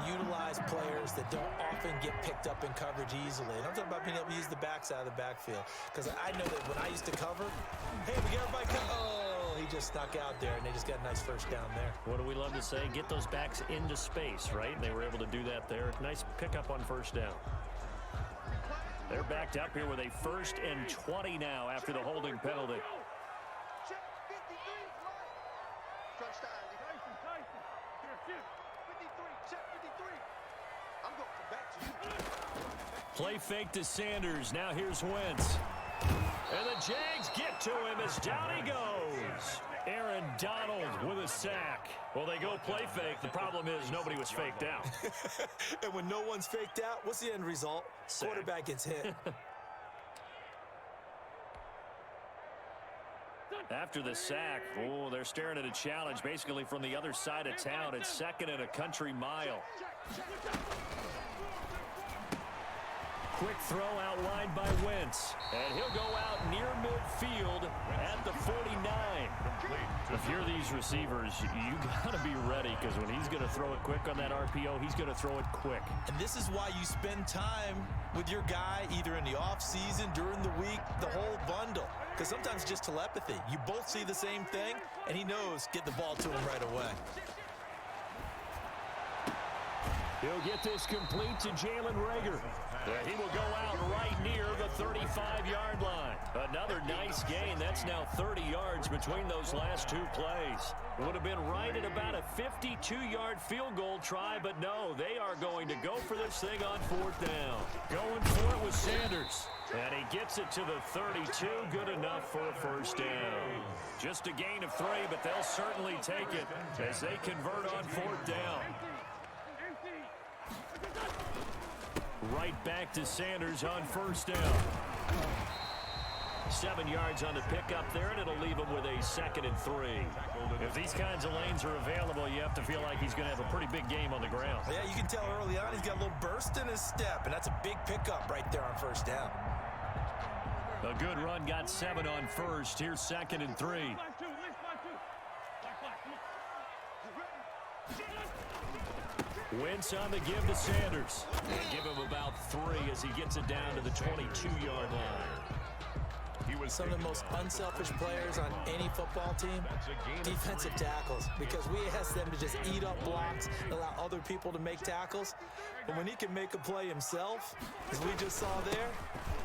utilize players that don't often get picked up in coverage easily. And I'm talking about being able to use the backs out of the backfield. Because I know that when I used to cover, hey, we got everybody oh, he just snuck out there, and they just got a nice first down there. What do we love to say? Get those backs into space, right? They were able to do that there. Nice pickup on first down. They're backed up here with a 1st and 20 now after the holding penalty. Play fake to Sanders. Now here's Wentz. And the Jags get to him as down he goes. Aaron Donald with a sack. Well, they go play fake. The problem is nobody was faked out. And when no one's faked out, what's the end result? Sack. Quarterback gets hit. After the sack, oh, they're staring at a challenge basically from the other side of town. It's 2nd and a country mile. Quick throw outlined by Wentz. And he'll go out near midfield at the 49. If you're these receivers, you got to be ready because when he's going to throw it quick on that RPO, he's going to throw it quick. And this is why you spend time with your guy either in the offseason, during the week, the whole bundle. Because sometimes it's just telepathy. You both see the same thing, and he knows get the ball to him right away. He'll get this complete to Jalen Reagor. He will go out right near the 35-yard line. Another nice gain. That's now 30 yards between those last 2 plays. It would have been right at about a 52-yard field goal try, but no, they are going to go for this thing on 4th down. Going for it with Sanders. And he gets it to the 32. Good enough for a first down. Just a gain of 3, but they'll certainly take it as they convert on 4th down. Right back to Sanders on first down. 7 yards on the pickup there, and it'll leave him with a 2nd and 3. If these kinds of lanes are available, you have to feel like he's going to have a pretty big game on the ground. Yeah, you can tell early on he's got a little burst in his step, and that's a big pickup right there on first down. A good run got 7 on first. Here's 2nd and 3. Wentz on the give to Sanders. And give him about 3 as he gets it down to the 22-yard line. He was some of the most unselfish players on any football team, defensive tackles, because we ask them to just eat up blocks, allow other people to make tackles. But when he can make a play himself, as we just saw there,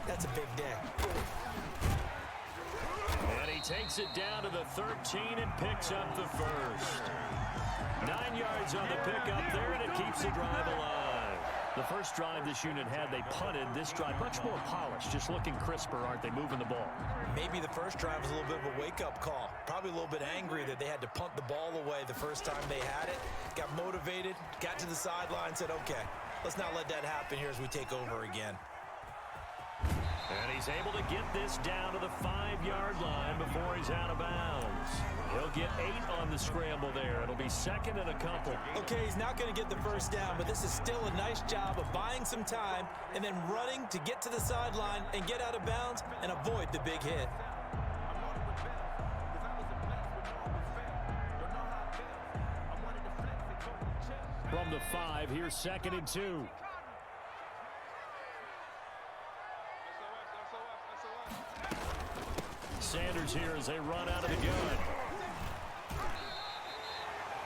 that's a big day. And he takes it down to the 13 and picks up the first. 9 yards on the pickup there, and it keeps the drive alive. The first drive this unit had, they punted. This drive, much more polished, just looking crisper, aren't they, moving the ball? Maybe the first drive was a little bit of a wake-up call. Probably a little bit angry that they had to punt the ball away the first time they had it. Got motivated, got to the sideline, said, okay, let's not let that happen here as we take over again. And he's able to get this down to the 5-yard line before he's out of bounds. He'll get 8 on the scramble there. It'll be 2nd and a couple. Okay, he's not going to get the first down, but this is still a nice job of buying some time and then running to get to the sideline and get out of bounds and avoid the big hit. From the 5, here's 2nd and 2. Sanders here as they run out of the gun.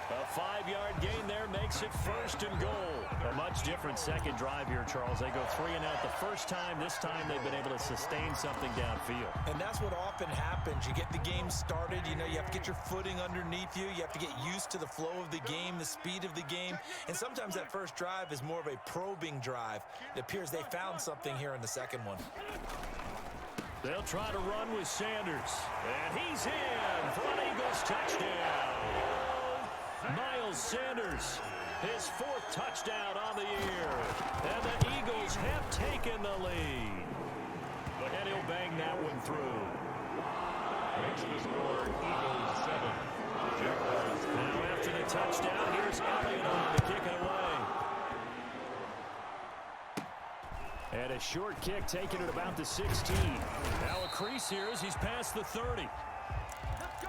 A 5-yard gain there makes it 1st and goal. A much different second drive here, Charles. They go 3 and out the first time. This time they've been able to sustain something downfield. And that's what often happens. You get the game started. You know, you have to get your footing underneath you. You have to get used to the flow of the game, the speed of the game. And sometimes that first drive is more of a probing drive. It appears they found something here in the second one. They'll try to run with Sanders. And he's in for an Eagles touchdown. Miles Sanders, his 4th touchdown on the year. And the Eagles have taken the lead. And he'll bang that one through. Makes the score Eagles 7. Jaguars. Now after the touchdown, here's Elliott on to kick it away. And a short kick taken at about the 16. Now a crease here as he's past the 30.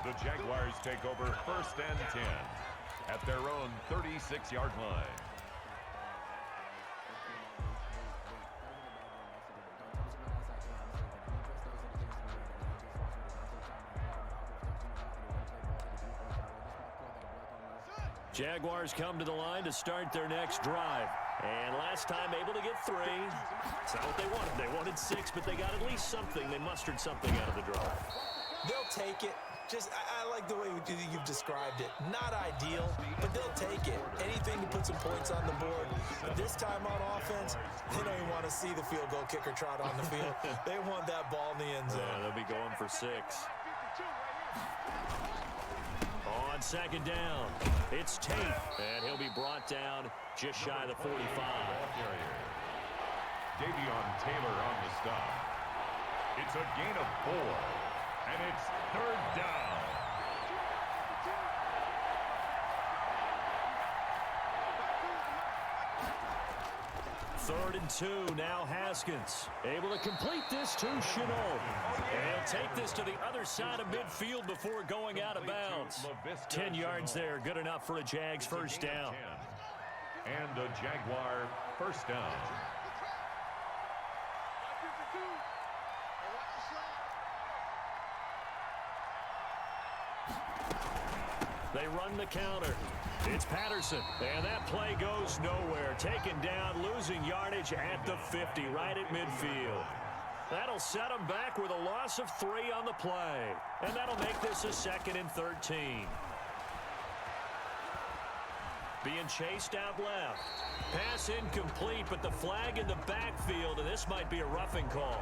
The Jaguars take over 1st and 10 at their own 36-yard line. Jaguars come to the line to start their next drive. And last time able to get 3. It's not what they wanted. They wanted 6, but they got at least something. They mustered something out of the drive. They'll take it. I like the way you've described it. Not ideal, but they'll take it. Anything to put some points on the board. But this time on offense, they don't even want to see the field goal kicker trot on the field. They want that ball in the end zone. Yeah, they'll be going for 6. On second down, it's Tate, and he'll be brought down just shy of the 45. Davion Taylor on the stop. It's a gain of 4, and it's 3rd down. Third and 2, now Haskins. Able to complete this to Chenault. And he'll take this to the other side of midfield before going out of bounds. 10 yards there, good enough for a Jags first down. And a Jaguar first down. They run the counter. It's Patterson, and that play goes nowhere. Taken down, losing yardage at the 50, right at midfield. That'll set them back with a loss of 3 on the play. And that'll make this a 2nd and 13. Being chased out left. Pass incomplete, but the flag in the backfield, and this might be a roughing call.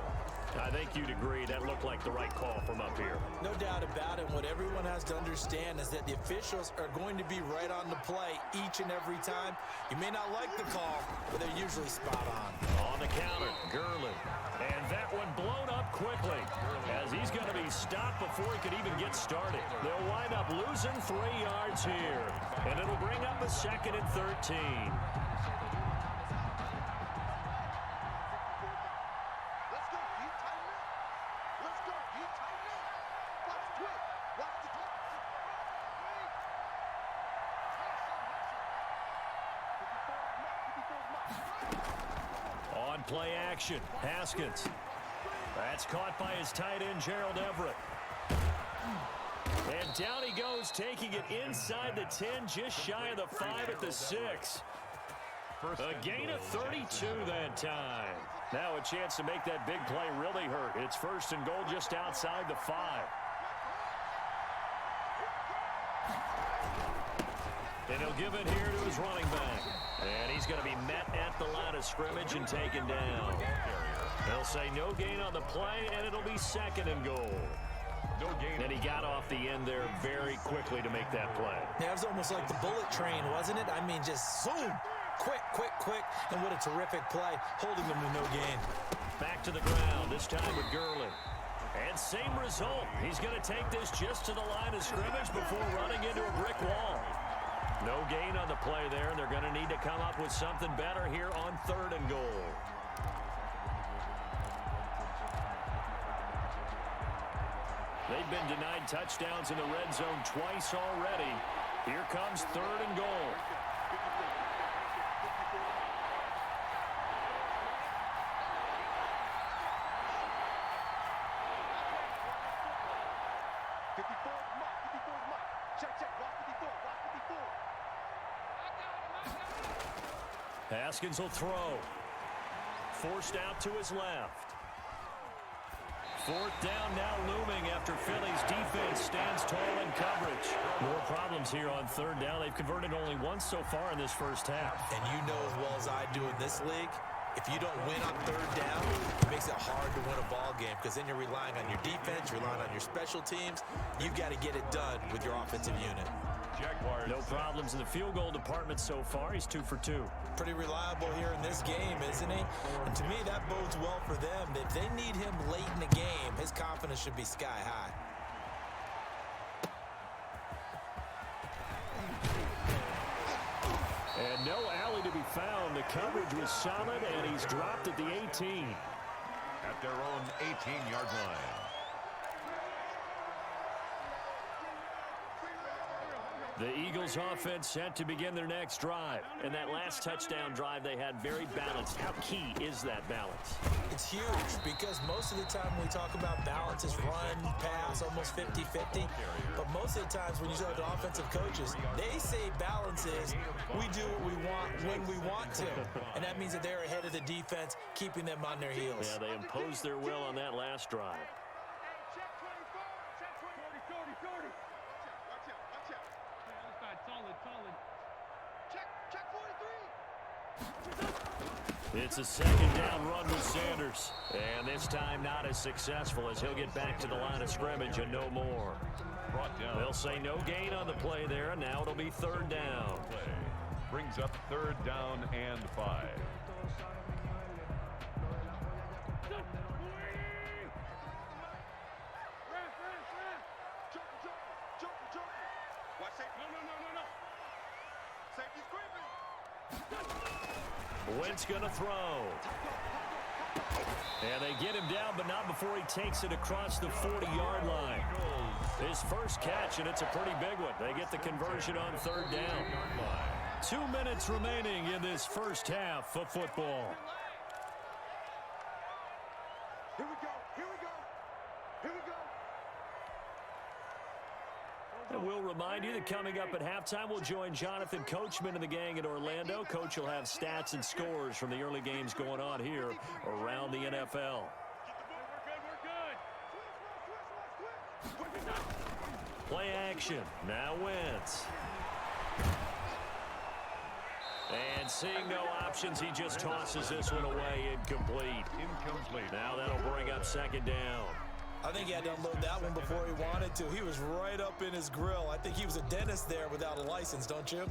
I think you'd agree that looked like the right call from up here. No doubt about it. What everyone has to understand is that the officials are going to be right on the play each and every time. You may not like the call, but they're usually spot on. On the counter, Gurley. And that one blown up quickly as he's going to be stopped before he could even get started. They'll wind up losing 3 yards here. And it'll bring up a 2nd and 13. On play action, Haskins. That's caught by his tight end, Gerald Everett. And down he goes, taking it inside the 10, just shy of the 5 at the 6. A gain of 32 that time. Now a chance to make that big play really hurt. It's 1st and goal just outside the 5. And he'll give it here to his running back. And he's going to be met at the line of scrimmage and taken down. They'll say no gain on the play, and it'll be 2nd and goal. No gain. And he got off the end there very quickly to make that play. Yeah, it was almost like the bullet train, wasn't it? I mean, just zoom. Quick, quick, quick. And what a terrific play, holding them to no gain. Back to the ground, this time with Gurley. And same result. He's going to take this just to the line of scrimmage before running into a brick wall. No gain on the play there, and they're going to need to come up with something better here on 3rd and goal. They've been denied touchdowns in the red zone twice already. Here comes 3rd and goal. Haskins will throw. Forced out to his left. 4th down now looming after Philly's defense stands tall in coverage. More problems here on 3rd down. They've converted only once so far in this first half. And you know as well as I do in this league, if you don't win on 3rd down, it makes it hard to win a ball game because then you're relying on your defense, you're relying on your special teams. You've got to get it done with your offensive unit. Jaguars. No problems in the field goal department so far. He's 2 for 2. Pretty reliable here in this game, isn't he? And to me, that bodes well for them. If they need him late in the game, his confidence should be sky high. And no alley to be found. The coverage was solid, and he's dropped at the 18. At their own 18-yard line. The Eagles offense set to begin their next drive. And that last touchdown drive they had very balanced. How key is that balance? It's huge because most of the time when we talk about balance is run, pass, almost 50-50. But most of the times when you talk to offensive coaches, they say balance is we do what we want when we want to. And that means that they're ahead of the defense, keeping them on their heels. Yeah, they imposed their will on that last drive. It's a second down run with Sanders. And this time not as successful as he'll get back to the line of scrimmage and no more. They'll say no gain on the play there, and now it'll be third down. Brings up third down and 5. Wentz gonna throw. And they get him down, but not before he takes it across the 40-yard line. His first catch, and it's a pretty big one. They get the conversion on third down. 2 minutes remaining in this first half of football. Here we go. Here we go. Here we go. And we'll remind you that coming up at halftime, we'll join Jonathan Coachman and the gang in Orlando. Coach will have stats and scores from the early games going on here around the NFL. Play action. Now Wentz. And seeing no options, he just tosses this one away incomplete. Now that'll bring up second down. I think he had to unload that one before he wanted to. He was right up in his grill. I think he was a dentist there without a license, don't you?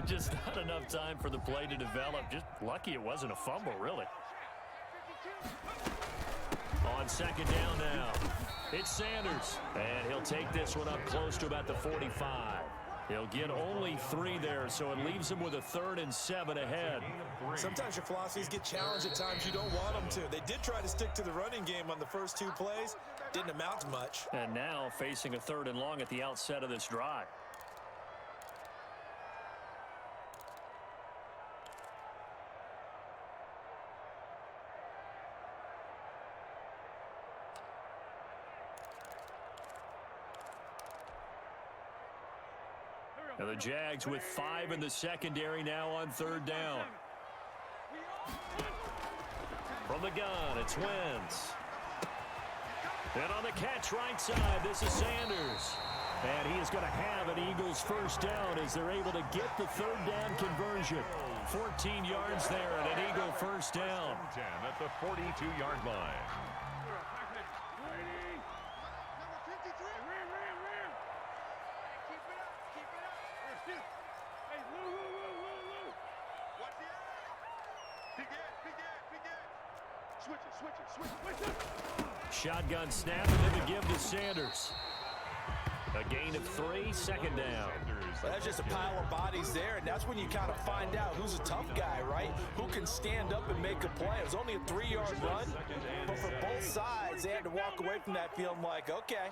Just not enough time for the play to develop. Just lucky it wasn't a fumble, really. On second down now, it's Sanders. And he'll take this one up close to about the 45. He'll get only 3 there, so it leaves him with a 3rd and 7 ahead. Sometimes your philosophies get challenged at times you don't want them to. They did try to stick to the running game on the first 2 plays. Didn't amount to much. And now facing a 3rd and long at the outset of this drive. And the Jags with 5 in the secondary now on third down. From the gun, it's Wentz. And on the catch right side, this is Sanders. And he is going to have an Eagles first down as they're able to get the third down conversion. 14 yards there and an Eagle first down. 10 at the 42-yard line. Shotgun snap and then the give to Sanders. A gain of 3, second down. Well, that's just a pile of bodies there, and that's when you kind of find out who's a tough guy, right? Who can stand up and make a play. It was only a 3-yard run, but for both sides, they had to walk away from that feeling like, okay,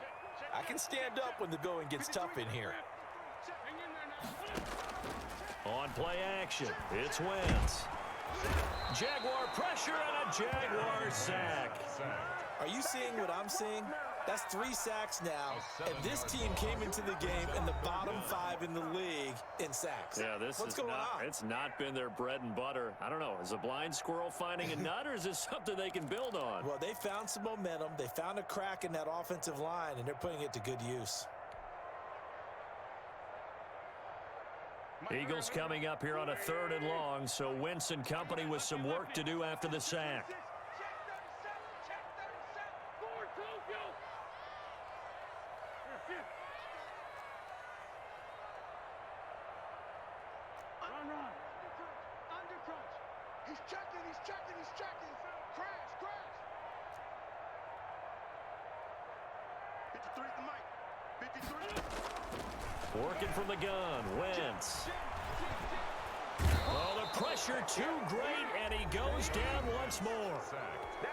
I can stand up when the going gets tough in here. On play action, it's Wentz. Jaguar pressure and a Jaguar sack. Are you seeing what I'm seeing? That's 3 sacks now, and this team came into the game in the bottom 5 in the league in sacks. Yeah, what's going on? It's not been their bread and butter. I don't know. Is a blind squirrel finding a nut, or is this something they can build on? Well, they found some momentum. They found a crack in that offensive line, and they're putting it to good use. Eagles coming up here on a 3rd and long, so Wentz and company with some work to do after the sack. He's checking. Crash. 53 at the mic. 53. Working from the gun, Wentz. Oh, the Pressure too great, and he goes down once more.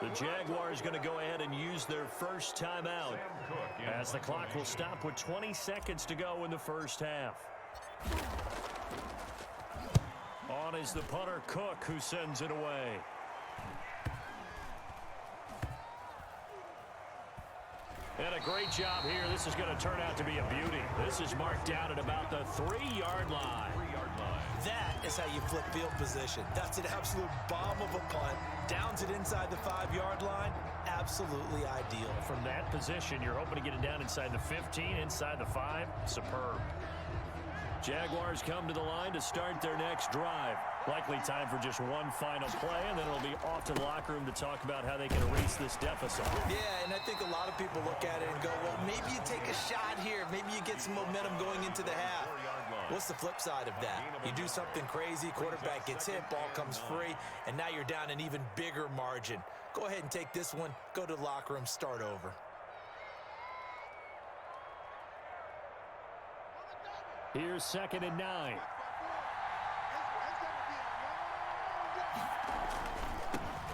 The Jaguars going to go ahead and use their first timeout as the clock will stop with 20 seconds to go in the first half. On is the punter, Cook, who sends it away. And a great job here. This is going to turn out to be a beauty. This is marked down at about the 3-yard line. That is how you flip field position. That's an absolute bomb of a punt. Downs it inside the 5-yard line. Absolutely ideal. From that position, you're hoping to get it down inside the 15, inside the 5. Superb. Jaguars come to the line to start their next drive. Likely time for just one final play, and then it'll be off to the locker room to talk about how they can erase this deficit. Yeah, and I think a lot of people look at it and go, well, maybe you take a shot here. Maybe you get some momentum going into the half. What's the flip side of that? You do something crazy, quarterback gets hit, ball comes free, and now you're down an even bigger margin. Go ahead and take this one, go to the locker room, start over. Here's 2nd and 9.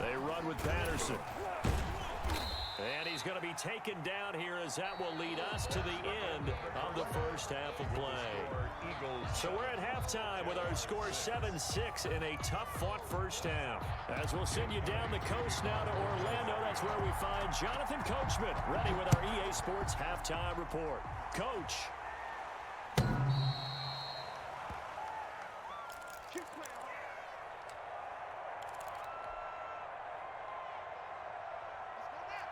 They run with Patterson. And he's going to be taken down here as that will lead us to the end of the first half of play. So we're at halftime with our score 7-6 in a tough-fought first half. As we'll send you down the coast now to Orlando, that's where we find Jonathan Coachman ready with our EA Sports Halftime Report. Coach.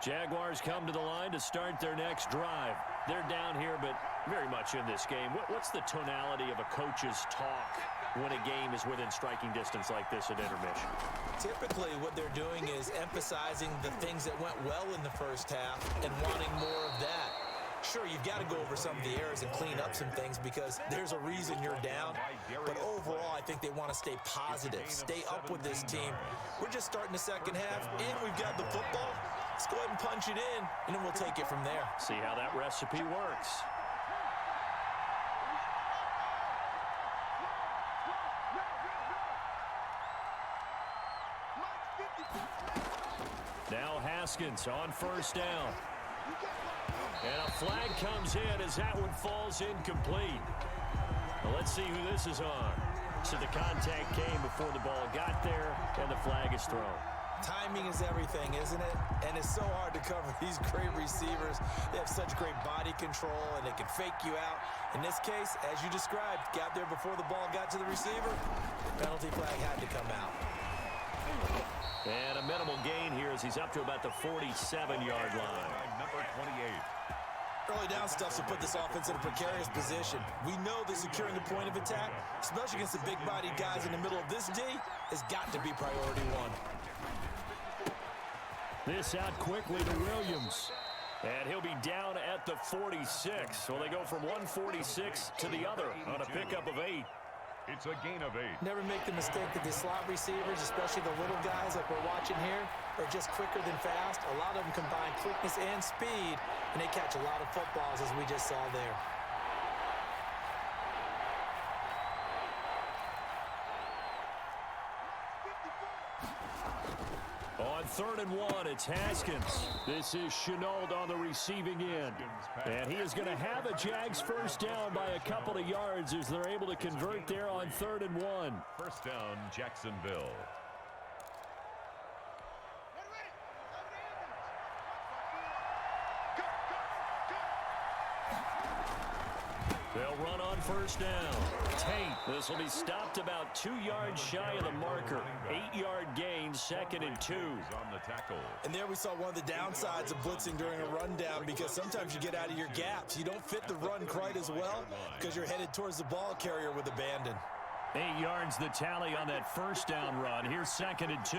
Jaguars come to the line to start their next drive. They're down here, but very much in this game. What's the tonality of a coach's talk when a game is within striking distance like this at intermission? Typically, what they're doing is emphasizing the things that went well in the first half and wanting more of that. Sure, you've got to go over some of the errors and clean up some things because there's a reason you're down. But overall, I think they want to stay positive, stay up with this team. We're just starting the second half, and we've got the football. Let's go ahead and punch it in, and then we'll take it from there. See how that recipe works. Now Haskins on first down. And a flag comes in as that one falls incomplete. Well, let's see who this is on. So the contact came before the ball got there, and the flag is thrown. Timing is everything, isn't it? And it's so hard to cover these great receivers. They have such great body control, and they can fake you out. In this case, as you described, got there before the ball got to the receiver. Penalty flag had to come out. And a minimal gain here as he's up to about the 47-yard line. Number 28. Early down stuff to put this offense in a precarious position. We know that securing the point of attack, especially against the big-bodied guys in the middle of this D, has got to be priority one. This out quickly to Williams. And he'll be down at the 46. So they go from 146 to the other on a pickup of 8. It's a gain of 8. Never make the mistake that the slot receivers, especially the little guys like we're watching here, are just quicker than fast. A lot of them combine quickness and speed, and they catch a lot of footballs, as we just saw there. On 3rd and 1, it's Haskins. This is Chenault on the receiving end. And he is going to have a Jags first down by a couple of yards as they're able to convert there on 3rd and 1. First down, Jacksonville. They'll run on first down. Tate, this will be stopped about 2 yards shy of the marker. 8-yard gain, 2nd and 2. On the tackle. And there we saw one of the downsides of blitzing during a rundown because sometimes you get out of your gaps. You don't fit the run quite as well because you're headed towards the ball carrier with abandon. 8 yards the tally on that first down run. Here's 2nd and 2.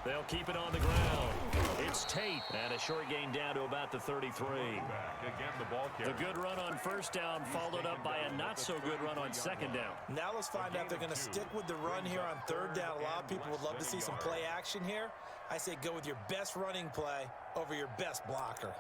They'll keep it on the ground. It's Tate. And a short gain down to about the 33. Again, the ball carrier. The good run on first down followed up by a not-so-good run on second down. Now let's find out if they're going to stick with the run here on third down. A lot of people would love to see some play action here. I say go with your best running play over your best blocker.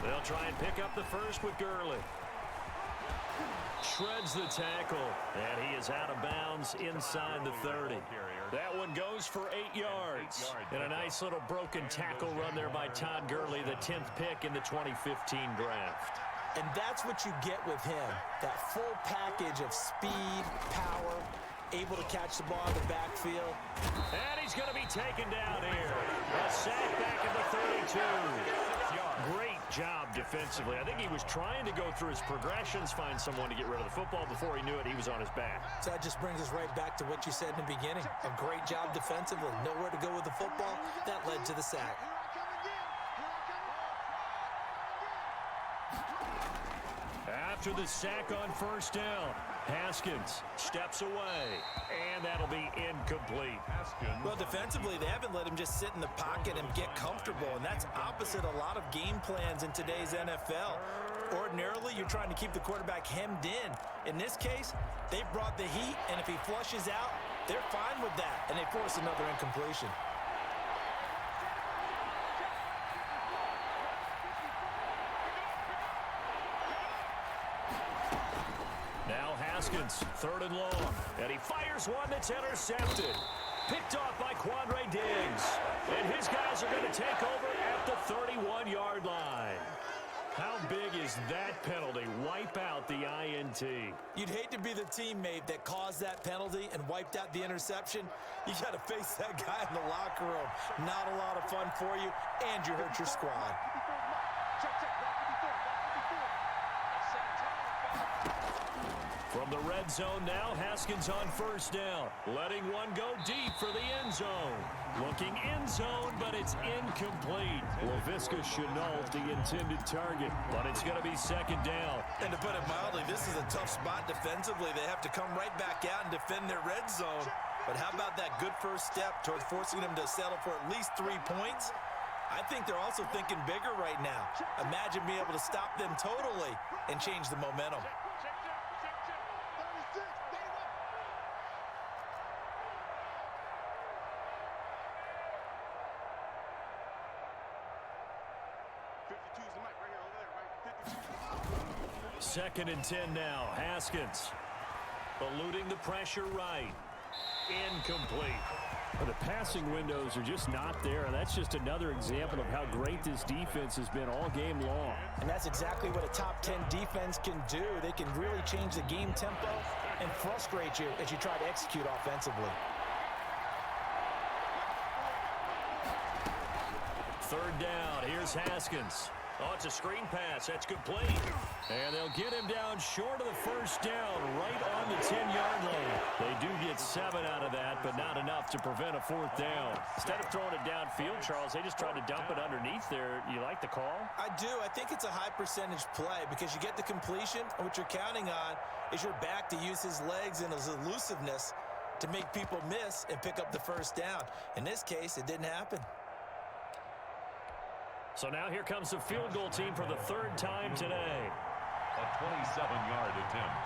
They'll try and pick up the first with Gurley. Shreds the tackle, and he is out of bounds inside the 30. That one goes for 8 yards. And a nice little broken tackle run there by Todd Gurley, the 10th pick in the 2015 draft. And that's what you get with him, that full package of speed, power, able to catch the ball in the backfield. And he's going to be taken down here. A sack back at the 32. Great job defensively. I think he was trying to go through his progressions, find someone to get rid of the football. Before he knew it, he was on his back. So that just brings us right back to what you said in the beginning. A great job defensively. Nowhere to go with the football. That led to the sack. After the sack on first down, Haskins steps away, and that'll be incomplete. Well, defensively, they haven't let him just sit in the pocket and get comfortable, and that's opposite a lot of game plans in today's NFL. Ordinarily, you're trying to keep the quarterback hemmed in. In this case, they brought the heat, and if he flushes out, they're fine with that, and they force another incompletion. Haskins, third and long, and he fires one that's intercepted. Picked off by Quandre Diggs. And his guys are going to take over at the 31-yard line. How big is that penalty? Wipe out the INT. You'd hate to be the teammate that caused that penalty and wiped out the interception. You got to face that guy in the locker room. Not a lot of fun for you, and you hurt your squad. From the red zone now, Haskins on first down. Letting one go deep for the end zone. Looking end zone, but it's incomplete. Laviska Shenault, the intended target, but it's going to be second down. And to put it mildly, this is a tough spot defensively. They have to come right back out and defend their red zone. But how about that good first step towards forcing them to settle for at least 3 points? I think they're also thinking bigger right now. Imagine being able to stop them totally and change the momentum. Second and 10 now. Haskins eluding the pressure right. Incomplete. The passing windows are just not there, and that's just another example of how great this defense has been all game long. And that's exactly what a top 10 defense can do. They can really change the game tempo and frustrate you as you try to execute offensively. Third down. Here's Haskins. Oh, it's a screen pass. That's complete. And they'll get him down short of the first down, right on the 10-yard line. They do get 7 out of that, but not enough to prevent a fourth down. Instead of throwing it downfield, Charles, they just tried to dump it underneath there. You like the call? I do. I think it's a high percentage play because you get the completion, and what you're counting on is your back to use his legs and his elusiveness to make people miss and pick up the first down. In this case, it didn't happen. So now here comes the field goal team for the third time today. A 27-yard attempt.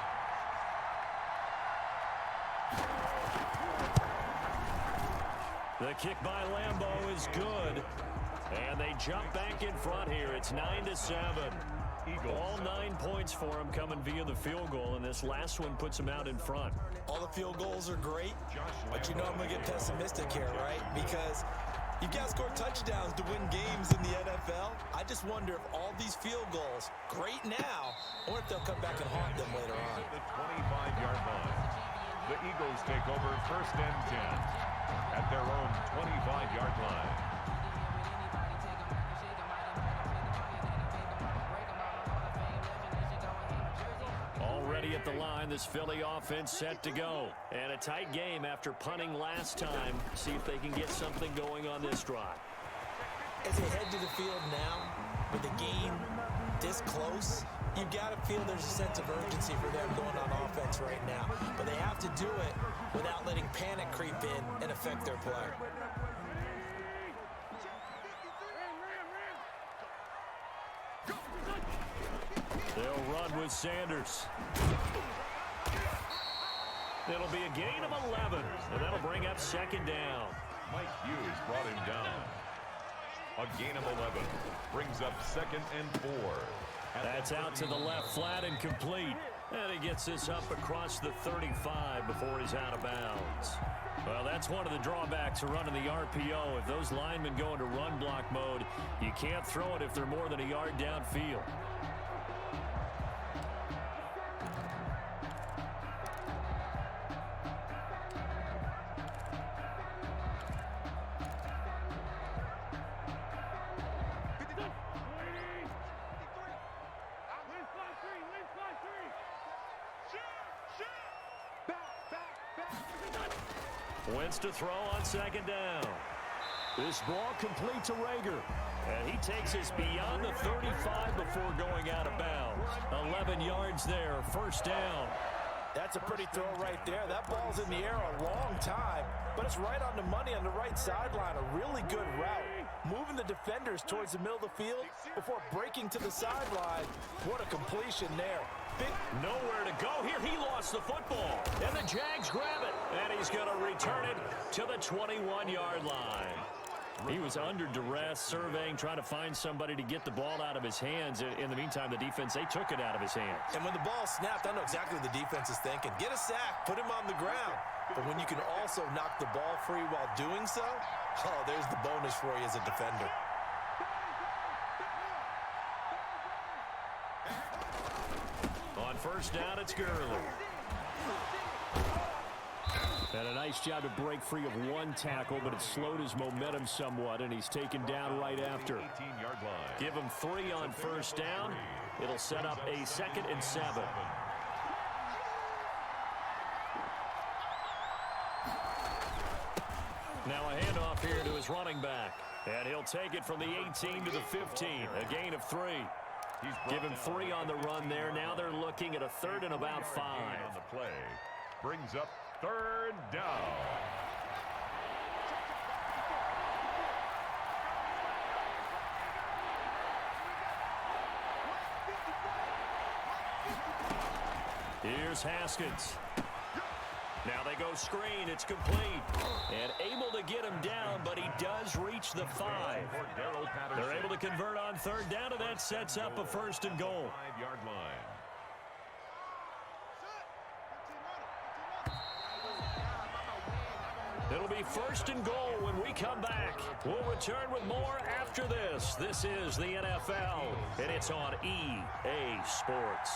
The kick by Lambeau is good. And they jump back in front here. It's 9-7. All 9 points for them coming via the field goal, and this last one puts them out in front. All the field goals are great, but you know I'm going to get pessimistic here, right? Because you've got to score touchdowns to win games in the NFL. I just wonder if all these field goals, great now, or if they'll come back and haunt them later on. The 25-yard line. The Eagles take over first and 10 at their own 25-yard line. Already a at the line. This Philly offense set to go. And a tight game after punting last time. See if they can get something going on this drive. As they head to the field now, with the game this close, you've got to feel there's a sense of urgency for them going on offense right now. But they have to do it without letting panic creep in and affect their play. They'll run with Sanders. It'll be a gain of 11, and that'll bring up second down. Mike Hughes brought him down. A gain of 11 brings up 2nd and 4. That's out to the left, flat and complete. And he gets this up across the 35 before he's out of bounds. Well, that's one of the drawbacks of running the RPO. If those linemen go into run block mode, you can't throw it if they're more than a yard downfield. Wentz to throw on second down. This ball complete to Rager. And he takes us beyond the 35 before going out of bounds. 11 yards there, first down. That's a pretty throw right there. That ball's in the air a long time, but it's right on the money on the right sideline. A really good route. Moving the defenders towards the middle of the field before breaking to the sideline. What a completion there. Nowhere to go here. He lost the football. And the Jags grab it. And he's going to return it to the 21-yard line. He was under duress, surveying, trying to find somebody to get the ball out of his hands. In the meantime, the defense, they took it out of his hands. And when the ball snapped, I know exactly what the defense is thinking. Get a sack, put him on the ground. But when you can also knock the ball free while doing so, oh, there's the bonus for you as a defender. On first down, it's Gurley. And a nice job to break free of one tackle, but it slowed his momentum somewhat, and he's taken down right after. 18-yard line. Give him 3 on first down. It'll set up a 2nd and 7. Now a handoff here to his running back. And he'll take it from the 18 to the 15. A gain of 3. Give him 3 on the run there. Now they're looking at a 3rd and about 5. On the play. Brings up 3rd down. Here's Haskins. Now they go screen. It's complete. And able to get him down, but he does reach the 5. They're able to convert on 3rd down, and that sets up a 1st and goal. 5-yard line. It'll be 1st and goal when we come back. We'll return with more after this. This is the NFL, and it's on EA Sports.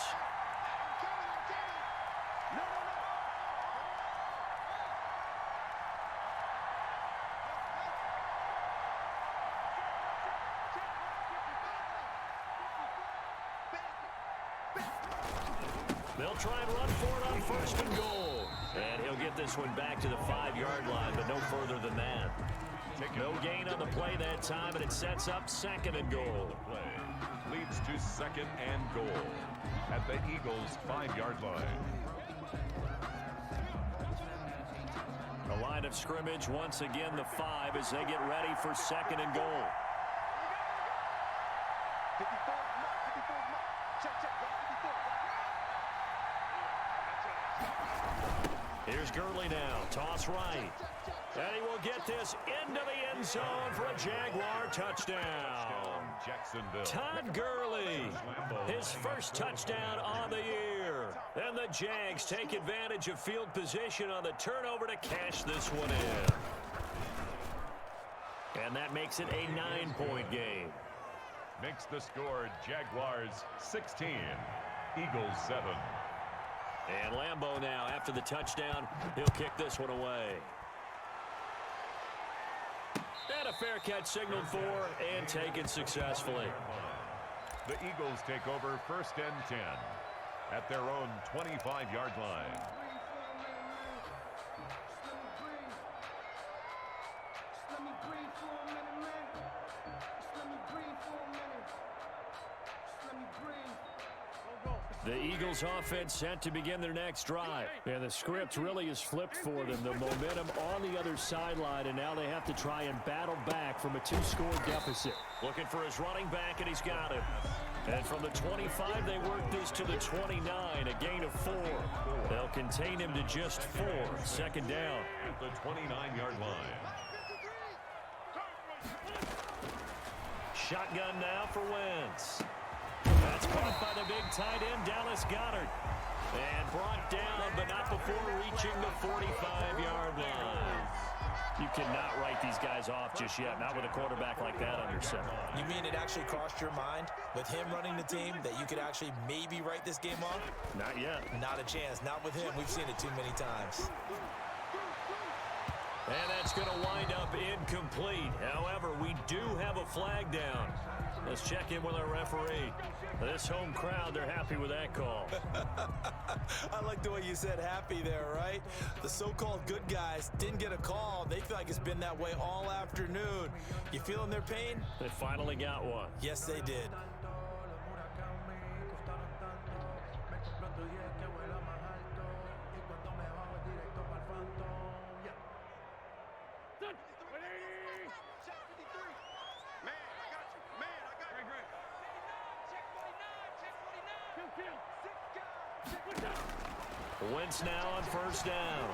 They'll try and run for it on 1st and goal. And he'll get this one back to the 5-yard line, but no further than that. No gain on the play that time, and it sets up 2nd and goal. The play leads to 2nd and goal at the Eagles' 5-yard line. The line of scrimmage, once again, the 5 as they get ready for 2nd and goal. Here's Gurley now. Toss right. And he will get this into the end zone for a Jaguar touchdown. Jacksonville. Todd Gurley, his first touchdown on the year. And the Jags take advantage of field position on the turnover to cash this one in. And that makes it a 9-point game. Makes the score Jaguars 16, Eagles 7. And Lambeau now, after the touchdown, he'll kick this one away. And a fair catch signaled for and taken successfully. The Eagles take over 1st and 10 at their own 25-yard line. The Eagles offense set to begin their next drive. And the script really is flipped for them. The momentum on the other sideline, and now they have to try and battle back from a 2-score deficit. Looking for his running back, and he's got him. And from the 25, they work this to the 29, a gain of 4. They'll contain him to just 4. Second down. At the 29-yard line. Shotgun now for Wentz. That's caught by the big tight end, Dallas Goedert. And brought down, but not before reaching the 45-yard line. You cannot write these guys off just yet, not with a quarterback like that under center. You mean it actually crossed your mind with him running the team that you could actually maybe write this game off? Not yet. Not a chance. Not with him. We've seen it too many times. And that's going to wind up incomplete. However, we do have a flag down. Let's check in with our referee. This home crowd, they're happy with that call. I like the way you said happy there, right? The so-called good guys didn't get a call. They feel like it's been that way all afternoon. You feeling their pain? They finally got one. Yes, they did. Wentz now on first down.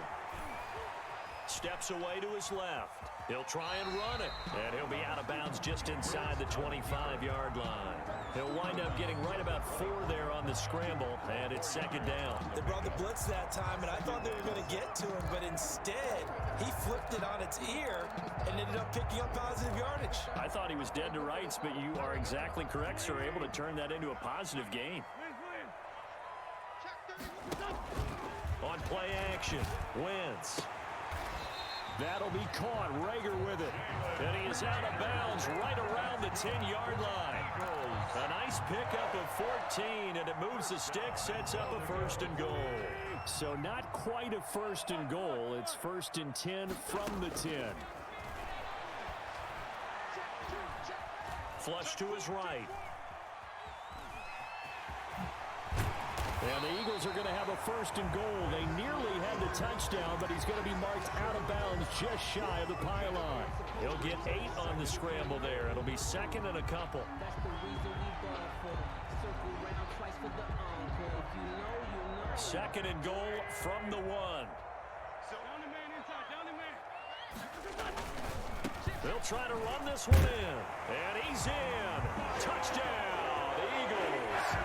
Steps away to his left. He'll try and run it. And he'll be out of bounds just inside the 25-yard line. He'll wind up getting right about 4 there on the scramble, and it's second down. They brought the blitz that time, and I thought they were going to get to him, but instead, he flipped it on its ear and ended up picking up positive yardage. I thought he was dead to rights, but you are exactly correct, sir. Able to turn that into a positive gain. On play action, Wentz. That'll be caught. Rager with it. And he is out of bounds right around the 10-yard line. A nice pickup of 14, and it moves the stick, sets up a 1st and goal. So not quite a 1st and goal. It's 1st and 10 from the 10. Flush to his right. And the Eagles are going to have a 1st and goal. They nearly had the touchdown, but he's going to be marked out of bounds just shy of the pylon. He'll get 8 on the scramble there. It'll be 2nd and a couple. Second and goal from the 1. They'll try to run this one in. And he's in. Touchdown, the Eagles.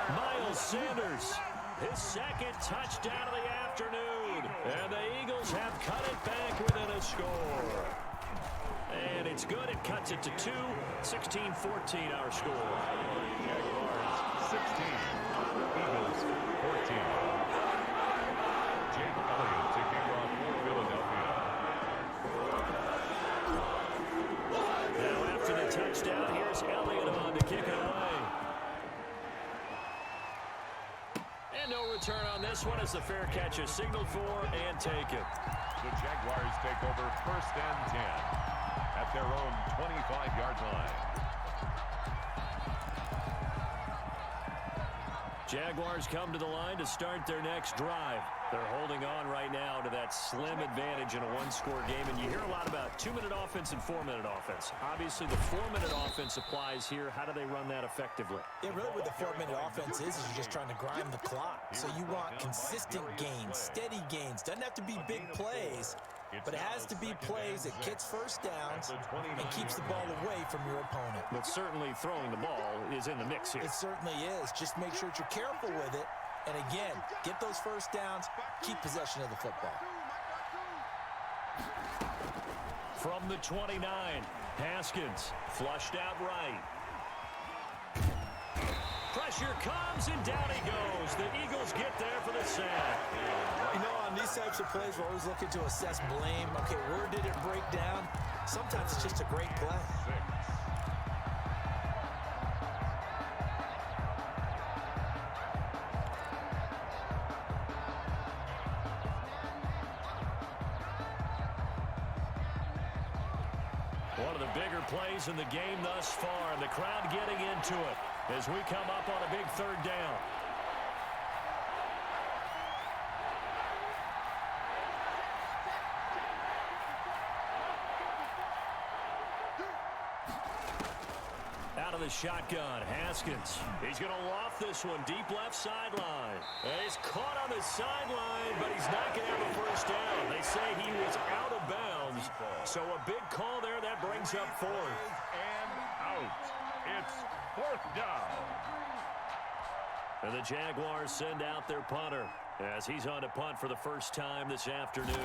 Miles Sanders, his 2nd touchdown of the afternoon. And the Eagles have cut it back within a score. And it's good. It cuts it to 2. 16-14 our score. Jaguars 16. Eagles 14. Jake Elliott to kick off for Philadelphia. Now after the touchdown, here's Elliott on to kick it away. And no return on this one as the fair catch is signaled for and taken. The Jaguars take over 1st and 10 at their own 25-yard line. Jaguars come to the line to start their next drive. They're holding on right now to that slim advantage in a 1-score game. And you hear a lot about 2-minute offense and 4-minute offense. Obviously, the 4-minute offense applies here. How do they run that effectively? Yeah, really what the 4-minute offense is you're just trying to grind the clock. So you want consistent gains, steady gains. Doesn't have to be big plays, but it has to be plays that gets first downs and keeps the ball away from your opponent. But certainly throwing the ball is in the mix here. It certainly is. Just make sure that you're careful with it. And again, get those first downs, keep possession of the football. From the 29, Haskins flushed out right. Pressure comes, and down he goes. The Eagles get there for the sack. You know, on these types of plays, we're always looking to assess blame. Okay, where did it break down? Sometimes it's just a great play. One of the bigger plays in the game thus far, and the crowd getting into it as we come up on a big third down. Out of the shotgun, Haskins. He's going to loft this one deep left sideline. And he's caught on the sideline, but he's not going to have a first down. They say he was out of bounds. So a big call there that brings up fourth. And out. It's fourth down. And the Jaguars send out their punter as he's on to punt for the first time this afternoon.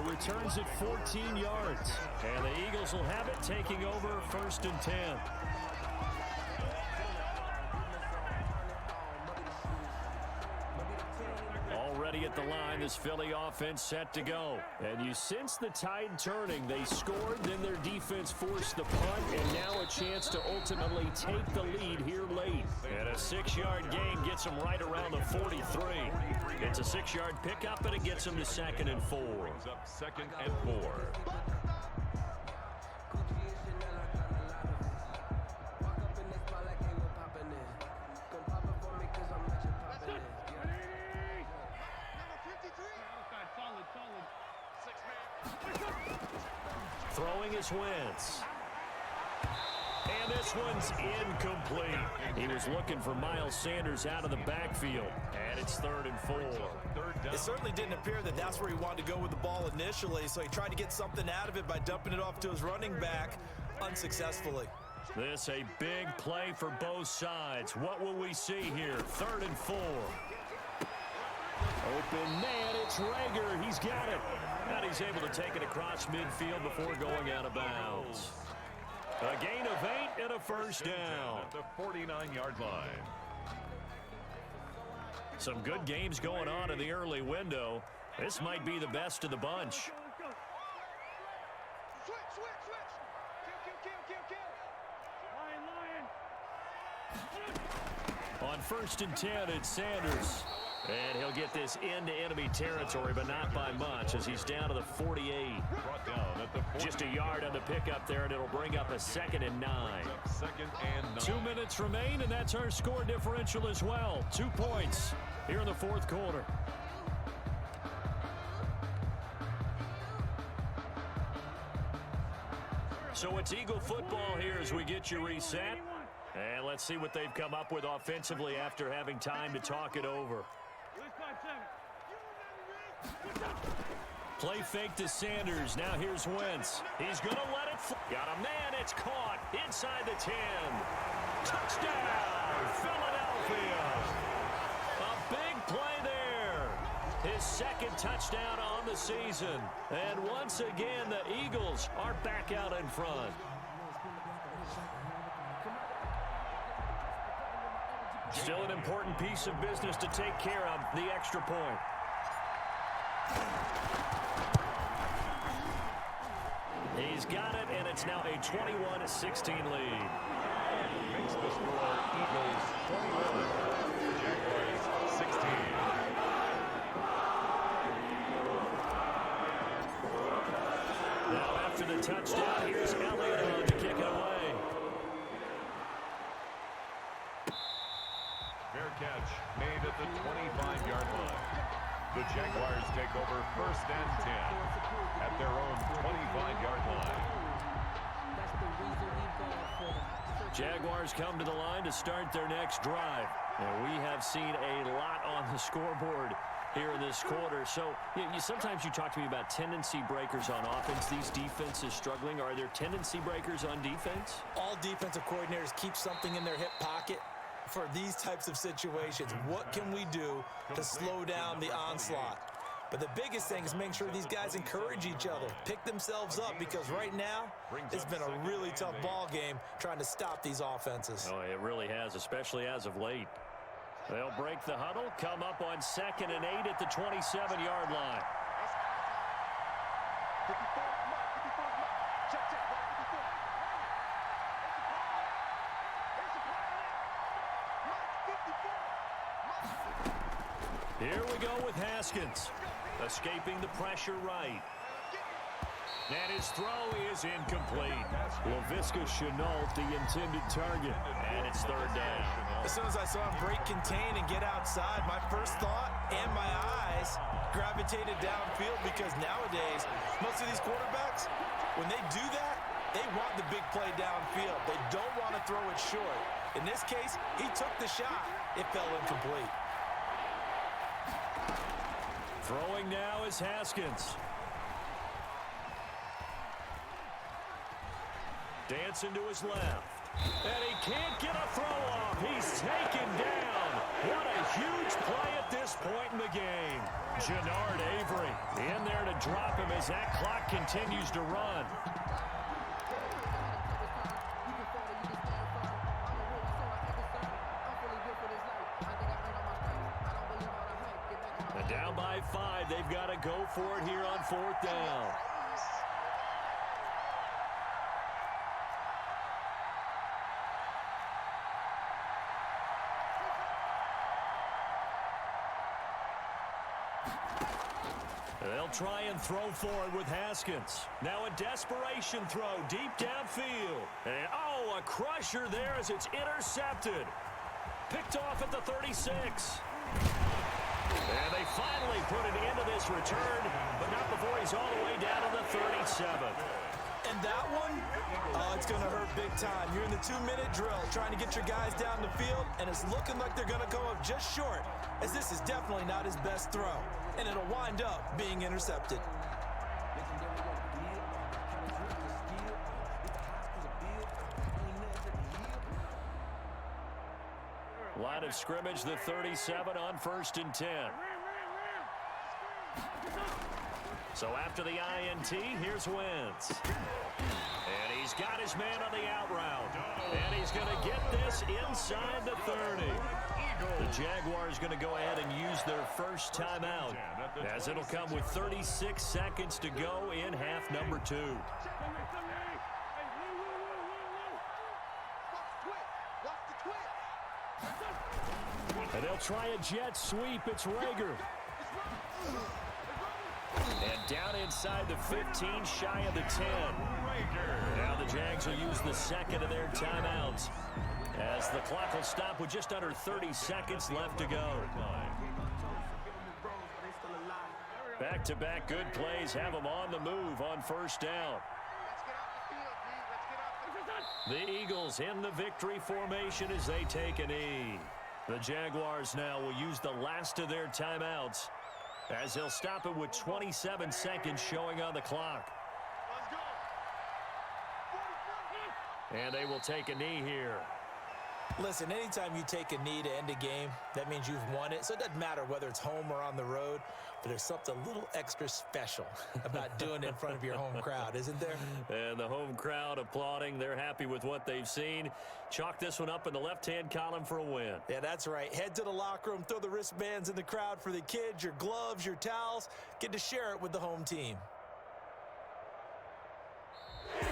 Returns at 14 yards. And the Eagles will have it, taking over 1st and 10. Already at the line, this Philly offense set to go. And you sense the tide turning. They scored, then their defense forced the punt, and now a chance to ultimately take the lead here late. And a 6-yard gain gets them right around the 43. It's a 6-yard pickup, and it gets them to 2nd and 4. Brings up 2nd and 4. Throwing is Wentz. And this one's incomplete. He was looking for Miles Sanders out of the backfield. And it's 3rd and 4. It certainly didn't appear that that's where he wanted to go with the ball initially, so he tried to get something out of it by dumping it off to his running back unsuccessfully. This a big play for both sides. What will we see here? 3rd and 4. Open man, it's Rager. He's got it. And he's able to take it across midfield before going out of bounds. A gain of 8 and a first down. At the 49-yard line. Some good games going on in the early window. This might be the best of the bunch. On 1st and 10, it's Sanders. And he'll get this into enemy territory, but not by much, as he's down to the 48. Brought down at the 40. Just a yard on the pickup there, and it'll bring up a 2nd and 9. 2nd and 9. 2 minutes remain, and that's our score differential as well. 2 points here in the 4th quarter. So it's Eagle football here as we get you reset. And let's see what they've come up with offensively after having time to talk it over. Play fake to Sanders. Now here's Wentz. He's going to let it fly. Got a man. It's caught inside the 10. Touchdown, Philadelphia. A big play there. His 2nd touchdown on the season. And once again, the Eagles are back out in front. Still an important piece of business to take care of, the extra point. He's got it, and it's now a 21-16 lead. Makes the score Eagles 21, Jaguars 16. Now after the touchdown, here's Elliott on to kick it away. Catch made at the 25-yard line. The Jaguars take over 1st and 10 at their own 25-yard line. Jaguars come to the line to start their next drive. And we have seen a lot on the scoreboard here in this quarter. So sometimes you talk to me about tendency breakers on offense. These defenses struggling. Are there tendency breakers on defense? All defensive coordinators keep something in their hip pocket for these types of situations. What can we do to slow down the onslaught? But the biggest thing is make sure these guys encourage each other, pick themselves up, because right now it's been a really tough ball game trying to stop these offenses. Oh, it really has, especially as of late. They'll break the huddle, come up on 2nd and 8 at the 27-yard line. Here we go with Haskins. Escaping the pressure right. And his throw is incomplete. Laviska Chenault, the intended target. And it's third down. As soon as I saw him break contain and get outside, my first thought and my eyes gravitated downfield, because nowadays, most of these quarterbacks, when they do that, they want the big play downfield. They don't want to throw it short. In this case, he took the shot. It fell incomplete. Throwing now is Haskins. Dancing to his left. And he can't get a throw off. He's taken down. What a huge play at this point in the game. Jannard Avery in there to drop him as that clock continues to run. And down by 5. They've got to go for it here on 4th down. They'll try and throw for it with Haskins. Now a desperation throw deep downfield. And oh, a crusher there as it's intercepted. Picked off at the 36. And they finally put an end to this return, but not before he's all the way down to the 37. And that one, it's going to hurt big time. You're in the 2-minute drill trying to get your guys down the field, and it's looking like they're going to come up just short, as this is definitely not his best throw, and it'll wind up being intercepted. Line of scrimmage, the 37 on 1st and 10. So after the INT, here's Wentz. And he's got his man on the out route. And he's going to get this inside the 30. The Jaguars going to go ahead and use their first timeout, as it'll come with 36 seconds to go in half number 2. And they'll try a jet sweep. It's Rager. And down inside the 15, shy of the 10. Now the Jags will use the second of their timeouts, as the clock will stop with just under 30 seconds left to go. Back-to-back good plays have them on the move on 1st down. The Eagles in the victory formation as they take a knee. The Jaguars now will use the last of their timeouts, as they'll stop it with 27 seconds showing on the clock. And they will take a knee here. Listen, anytime you take a knee to end a game, that means you've won it. So it doesn't matter whether it's home or on the road, but there's something a little extra special about doing it in front of your home crowd, isn't there? And the home crowd applauding. They're happy with what they've seen. Chalk this one up in the left-hand column for a win. Yeah, that's right. Head to the locker room, throw the wristbands in the crowd for the kids, your gloves, your towels. Get to share it with the home team.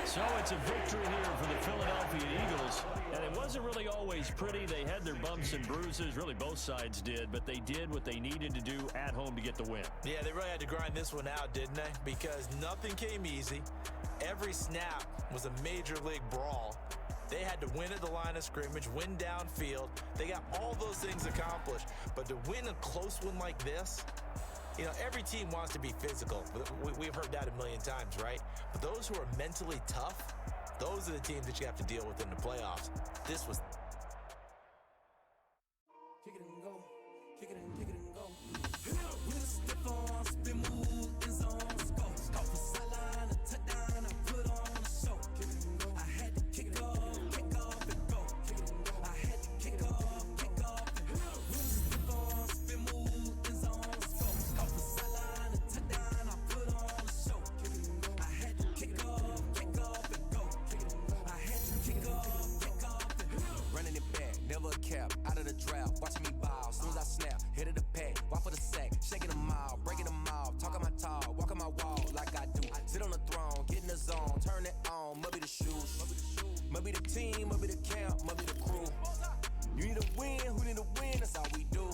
So it's a victory here for the Philadelphia Eagles. And it wasn't really always pretty. They had their bumps and bruises. Really, both sides did. But they did what they needed to do at home to get the win. Yeah, they really had to grind this one out, didn't they? Because nothing came easy. Every snap was a major league brawl. They had to win at the line of scrimmage, win downfield. They got all those things accomplished. But to win a close one like this, you know, every team wants to be physical. We've heard that a million times, right? But those who are mentally tough, those are the teams that you have to deal with in the playoffs. This was... Kick it and go. Kick it and go. With a stiff arm, spin move, in zone, let's go. Go for sideline, a touchdown, I put on a show. Kick it and go. I had to kick off and go. Kick it and go. I had to kick off and go. With a stiff arm, spin move, in zone, let's go. Go for sideline, a touchdown, I put on a show. Kick it and go. I had to kick off and go. Kick it and go. I had to kick off and go. Running it back, never a cap, out of the draft, watching me bow, soon as I snap, hit of the pack, walk for the sack, shaking them out, breaking them out, talking my talk, walking my wall like I do, sit on the throne, get in the zone, turn it on, maybe the shoes, maybe the team, maybe the camp, maybe the crew, you need a win, who need a win, that's all we do,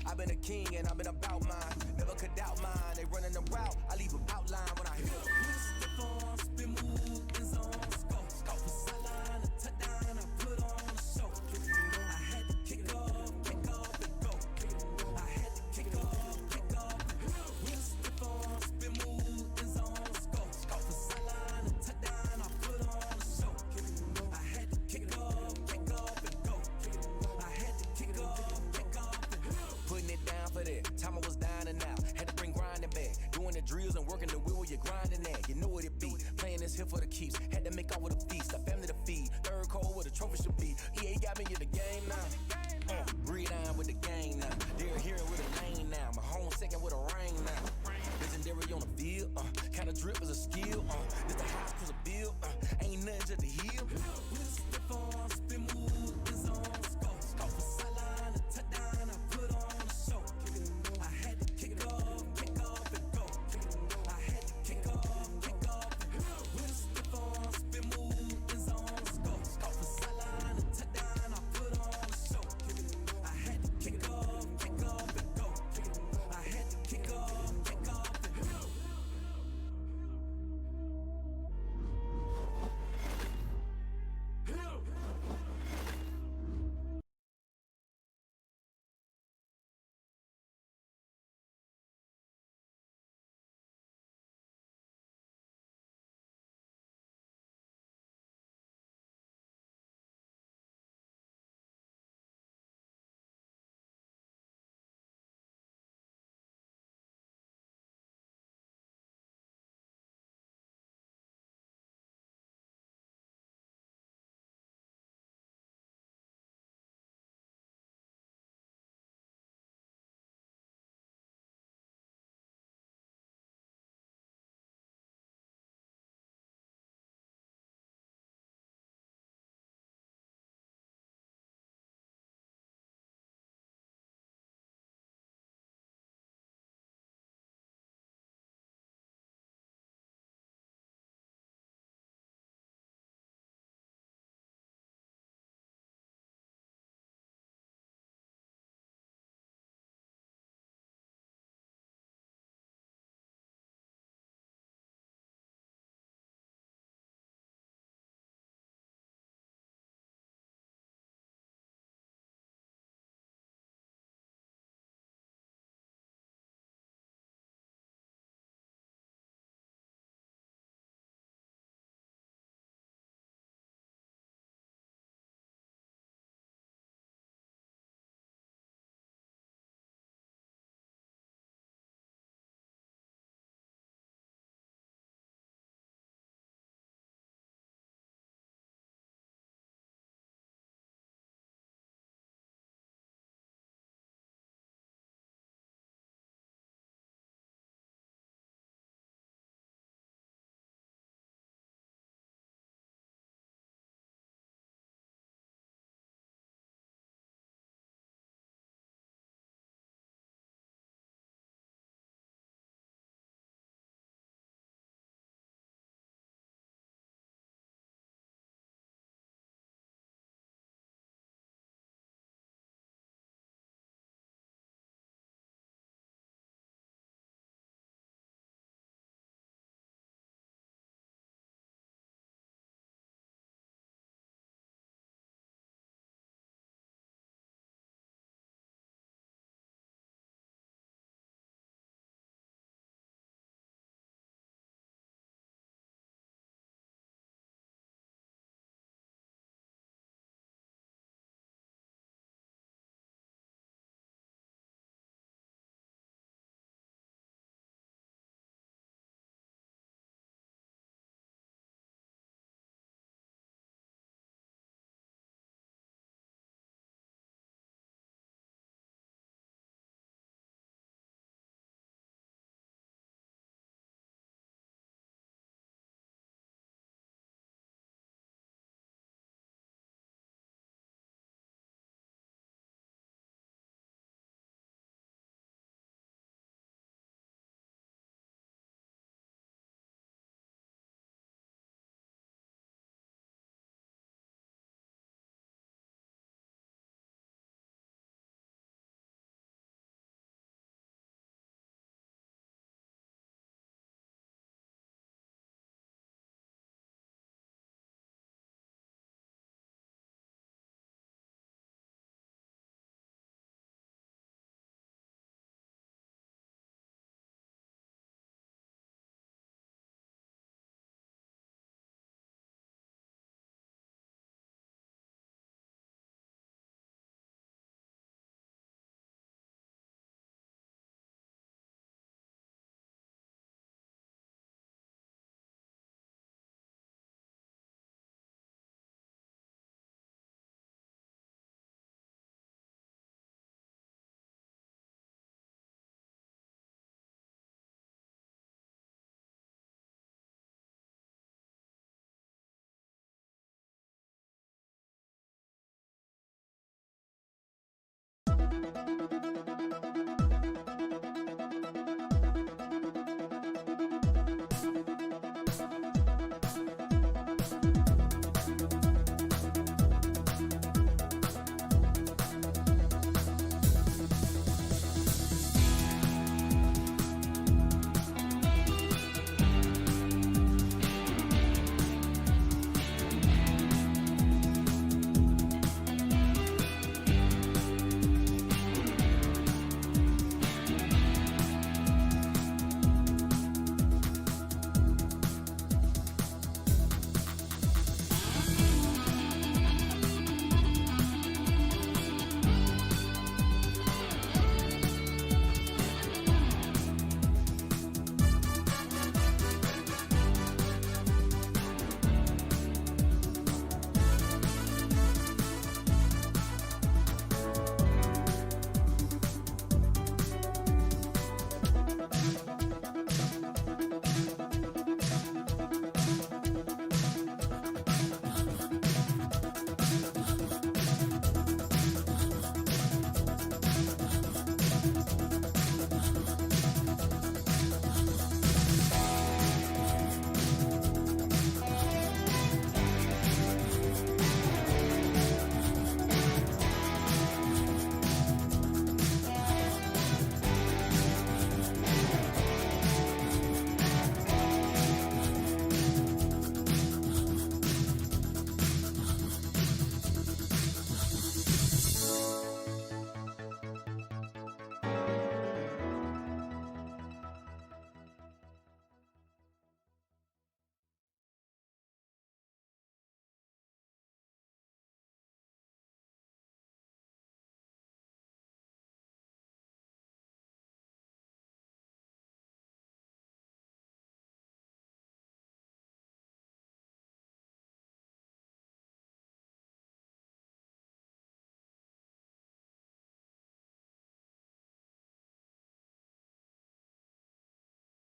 I've been a king and I've been about mine. Never could doubt mine. They running the route, I leave them outline when I hit them. Stiff on, spin move, end zone, score. Scout for sideline, a touchdown, I put on a show. I had to kick off and go. I had to kick off and go. Stiff on, spin move, end zone, score. Scout for sideline, a touchdown, I put on a show. I had to kick off and go. I had to kick off and go. Putting it down for that. Time I was down and out. Had to bring grinding back. Doing the drills and working the wheel where you're grinding at. You know what it be. Playing this here for the keeps. Had to make out with a feast. A family to feed. Third cold where the trophy should be. EA got me in the game now. Breathe on with the gang now. They're here with a lane now. My home second with a ring now. Legendary on the field. Kinda drip is a skill. This the house cause a bill. Ain't nothing just to heal. Stiff on, spin move, is on, score. Scout for sideline, a touchdown, I put on a show. I had to kick off and go. I had to kick off and go. Stiff on, spin move, is on, score. Scout for sideline, a touchdown, I put on a show. I had to kick off and go. I had to kick off and go.